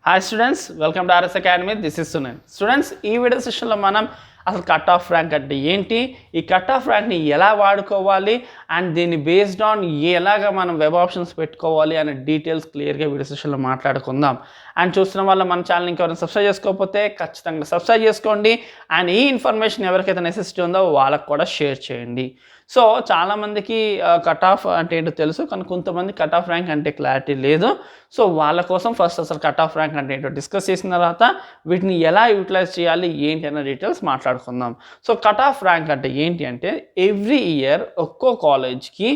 Hi students, welcome to RS Academy. This is Sunil. Students, ఈ video సెషన్లో మనం అసలు కట్ ఆఫ్ ర్యాంక్ అంటే ఏంటి, ఈ కట్ ఆఫ్ ర్యాంక్ని ఎలా వాడుకోవాలి అండ్ దీన్ని బేస్డ్ ఆన్ ఎలాగా మనం వెబ్ ఆప్షన్స్ పెట్టుకోవాలి అనే డీటెయిల్స్ క్లియర్గా వీడియో సెషన్లో మాట్లాడుకుందాం. అండ్ చూస్తున్న వల్ల మన ఛానల్ ఇంకెవరైనా సబ్స్క్రైబ్ చేసుకోకపోతే ఖచ్చితంగా సబ్స్క్రైబ్ చేసుకోండి. అండ్ ఈ ఇన్ఫర్మేషన్ ఎవరికైతే నెసెసిటీ ఉందో వాళ్ళకు కూడా షేర్ చేయండి. సో చాలామందికి కట్ ఆఫ్ అంటే ఏంటో తెలుసు, కానీ కొంతమంది కట్ ఆఫ్ ర్యాంక్ అంటే క్లారిటీ లేదు. సో వాళ్ళ కోసం ఫస్ట్ అసలు కట్ ఆఫ్ ర్యాంక్ అంటే ఏంటో డిస్కస్ చేసిన తర్వాత వీటిని ఎలా యూటిలైజ్ చేయాలి ఏంటి అన్న డీటెయిల్స్ మాట్లాడుకుందాం. సో కట్ ఆఫ్ ర్యాంక్ అంటే ఏంటి అంటే ఎవ్రీ ఇయర్ ఒక్కో కాలేజ్కి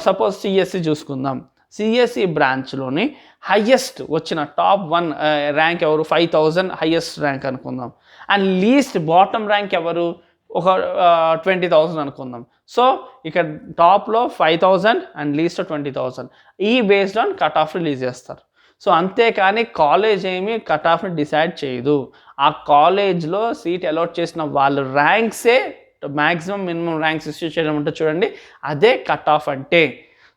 సపోజ్ సిఎస్సి చూసుకుందాం, సిఎస్సి బ్రాంచ్లోని హయ్యెస్ట్ వచ్చిన టాప్ 1 ర్యాంక్ ఎవరు, 5000 హయ్యెస్ట్ ర్యాంక్ అనుకుందాం. అండ్ లీస్ట్ బాటమ్ ర్యాంక్ ఎవరు, ఒక 20,000 అనుకుందాం. సో ఇక్కడ టాప్లో 5000 అండ్ లీస్ట్ 20,000. ఈ based on cut off release చేస్తారు. సో అంతేకాని కాలేజ్ ఏమి కట్ ఆఫ్ని డిసైడ్ చేయదు. ఆ కాలేజ్లో సీట్ అలాట్ చేసిన వాళ్ళ ర్యాంక్సే మ్యాక్సిమం మినిమం ర్యాంక్స్ ఇష్యూ చేయడం ఉంటుంది చూడండి, అదే కట్ ఆఫ్ అంటే.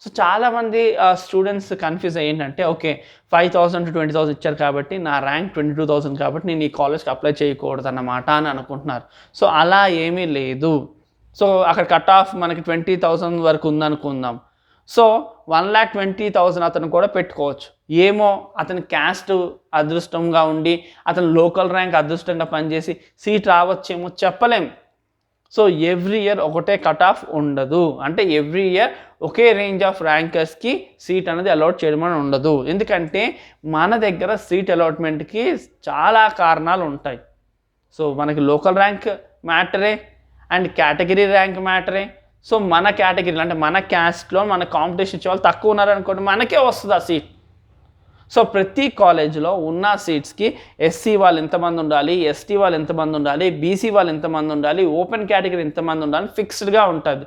సో చాలామంది స్టూడెంట్స్ కన్ఫ్యూజ్ ఏంటంటే, ఓకే 5,000 to 20,000 ఇచ్చారు కాబట్టి నా ర్యాంక్ 22,000 కాబట్టి నేను ఈ కాలేజ్కి అప్లై చేయకూడదు అన్నమాట అని అనుకుంటున్నారు. సో అలా ఏమీ లేదు. సో అక్కడ కట్ ఆఫ్ మనకి 20,000 వరకు ఉందనుకుందాం. సో 1,20,000 అతను కూడా పెట్టుకోవచ్చు. ఏమో అతని క్యాస్ట్ అదృష్టంగా ఉండి అతను లోకల్ ర్యాంక్ అదృష్టంగా పనిచేసి సీట్ రావచ్చేమో చెప్పలేం. సో ఎవ్రీ ఇయర్ ఒకటే కట్ ఆఫ్ ఉండదు, అంటే ఎవ్రీ ఇయర్ ఒకే రేంజ్ ఆఫ్ ర్యాంకర్స్కి సీట్ అనేది అలాట్ చేయడం అని ఉండదు. ఎందుకంటే మన దగ్గర సీట్ అలాట్మెంట్కి చాలా కారణాలు ఉంటాయి. సో మనకి లోకల్ ర్యాంక్ మ్యాటరే అండ్ కేటగిరీ ర్యాంక్ మ్యాటరే. సో మన కేటగిరీలో అంటే మన క్యాస్ట్లో మన కాంపిటీషన్ ఇచ్చే వాళ్ళు తక్కువ ఉన్నారనుకోండి, మనకే వస్తుంది ఆ సీట్. సో ప్రతి కాలేజీలో ఉన్న సీట్స్కి ఎస్సీ వాళ్ళు ఎంతమంది ఉండాలి, ఎస్టీ వాళ్ళు ఎంతమంది ఉండాలి, బీసీ వాళ్ళు ఎంతమంది ఉండాలి, ఓపెన్ కేటగిరీ ఎంతమంది ఉండాలి ఫిక్స్డ్గా ఉంటుంది.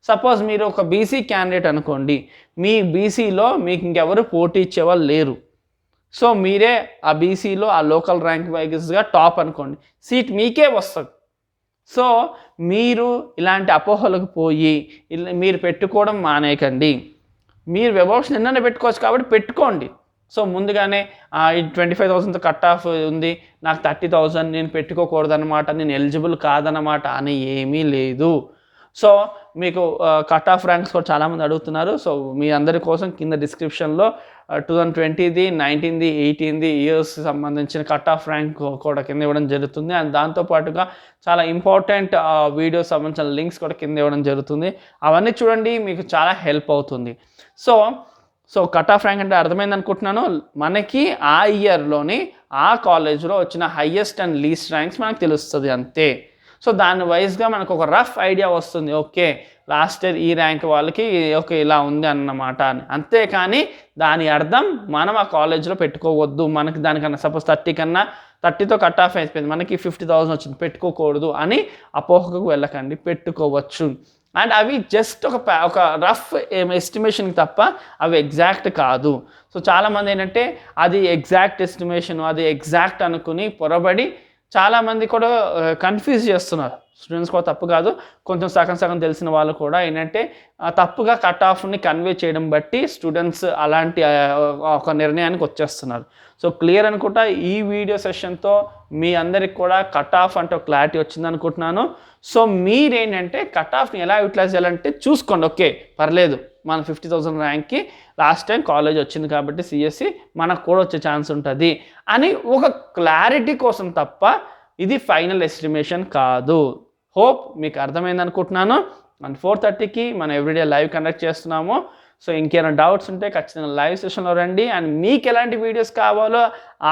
సపోజ్ మీరు ఒక బీసీ క్యాండిడేట్ అనుకోండి, మీ బీసీలో మీకు ఇంకెవరు పోటీ ఇచ్చేవాళ్ళు లేరు. సో మీరే ఆ బీసీలో ఆ లోకల్ ర్యాంక్ వైజ్గా టాప్ అనుకోండి, సీట్ మీకే వస్తుంది. సో మీరు ఇలాంటి అపోహలకు పోయి మీరు పెట్టుకోవడం మానేయకండి. మీరు వెబ్ ఆప్షన్ ఎన్నైనా పెట్టుకోవచ్చు కాబట్టి పెట్టుకోండి. సో ముందుగానే 25,000తో కట్ ఆఫ్ ఉంది, నాకు 30,000 నేను పెట్టుకోకూడదు అనమాట, నేను ఎలిజిబుల్ కాదన్నమాట అని ఏమీ లేదు. సో మీకు కట్ ఆఫ్ ర్యాంక్స్ కూడా చాలామంది అడుగుతున్నారు. సో మీ అందరి కోసం కింద డిస్క్రిప్షన్లో 2020ది 19ది 18ది ఇయర్స్ సంబంధించిన కట్ ఆఫ్ ర్యాంక్ కూడా కింద ఇవ్వడం జరుగుతుంది. అండ్ దాంతోపాటుగా చాలా ఇంపార్టెంట్ వీడియోస్ సంబంధించిన లింక్స్ కూడా కింద ఇవ్వడం జరుగుతుంది. అవన్నీ చూడండి, మీకు చాలా హెల్ప్ అవుతుంది. సో కట్ ఆఫ్ ర్యాంక్ అంటే అర్థమైంది అనుకుంటున్నాను. మనకి ఆ ఇయర్లోని ఆ కాలేజ్లో వచ్చిన హయ్యెస్ట్ అండ్ లీస్ట్ ర్యాంక్స్ మనకు తెలుస్తుంది అంతే. సో దాని వైజ్గా మనకు ఒక రఫ్ ఐడియా వస్తుంది, ఓకే లాస్ట్ ఇయర్ ఈ ర్యాంక్ వాళ్ళకి ఓకే ఇలా ఉంది అన్నమాట అని. అంతేకాని దాని అర్థం మనం ఆ కాలేజ్లో పెట్టుకోవద్దు, మనకి దానికన్నా సపోజ్ 30తో కట్ ఆఫ్ అయిపోయింది, మనకి 50,000 వచ్చింది పెట్టుకోకూడదు అని అపోహకు వెళ్ళకండి, పెట్టుకోవచ్చు. అండ్ అవి జస్ట్ ఒక రఫ్ ఎస్టిమేషన్కి తప్ప అవి ఎగ్జాక్ట్ కాదు. సో చాలామంది ఏంటంటే అది ఎగ్జాక్ట్ ఎస్టిమేషన్, అది ఎగ్జాక్ట్ అనుకుని పొరబడి చాలామంది కూడా కన్ఫ్యూజ్ చేస్తున్నారు. స్టూడెంట్స్ కూడా తప్పు కాదు, కొంచెం సగం తెలిసిన వాళ్ళు కూడా ఏంటంటే తప్పుగా కట్ ఆఫ్ని కన్వే చేయడం బట్టి స్టూడెంట్స్ అలాంటి ఒక నిర్ణయానికి వచ్చేస్తున్నారు. సో క్లియర్ అనుకుంటా ఈ వీడియో సెషన్తో మీ అందరికి కూడా కట్ ఆఫ్ అంటే క్లారిటీ వచ్చింది అనుకుంటున్నాను. సో మీరేంటంటే కట్ ఆఫ్ని ఎలా యూటిలైజ్ చేయాలంటే చూసుకోండి, ఓకే పర్లేదు మన 50,000 ర్యాంక్కి లాస్ట్ టైం కాలేజ్ వచ్చింది కాబట్టి సిఎస్సి మనకు కూడా వచ్చే ఛాన్స్ ఉంటుంది అని ఒక క్లారిటీ కోసం తప్ప ఇది ఫైనల్ ఎస్టిమేషన్ కాదు. హోప్ మీకు అర్థమైంది అనుకుంటున్నాను. అండ్ 4:30కి మనం ఎవ్రీడే లైవ్ కండక్ట్ చేస్తున్నాము. సో ఇంకేమైనా డౌట్స్ ఉంటే ఖచ్చితంగా లైవ్ సెషన్లో రండి. అండ్ మీకు ఎలాంటి వీడియోస్ కావాలో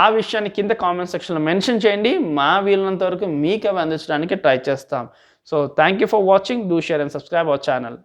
ఆ విషయాన్ని కింద కామెంట్ సెక్షన్లో మెన్షన్ చేయండి. మా వీలున్నంత వరకు మీకు అవి అందించడానికి ట్రై చేస్తాం. So thank you for watching. Do share and subscribe our channel.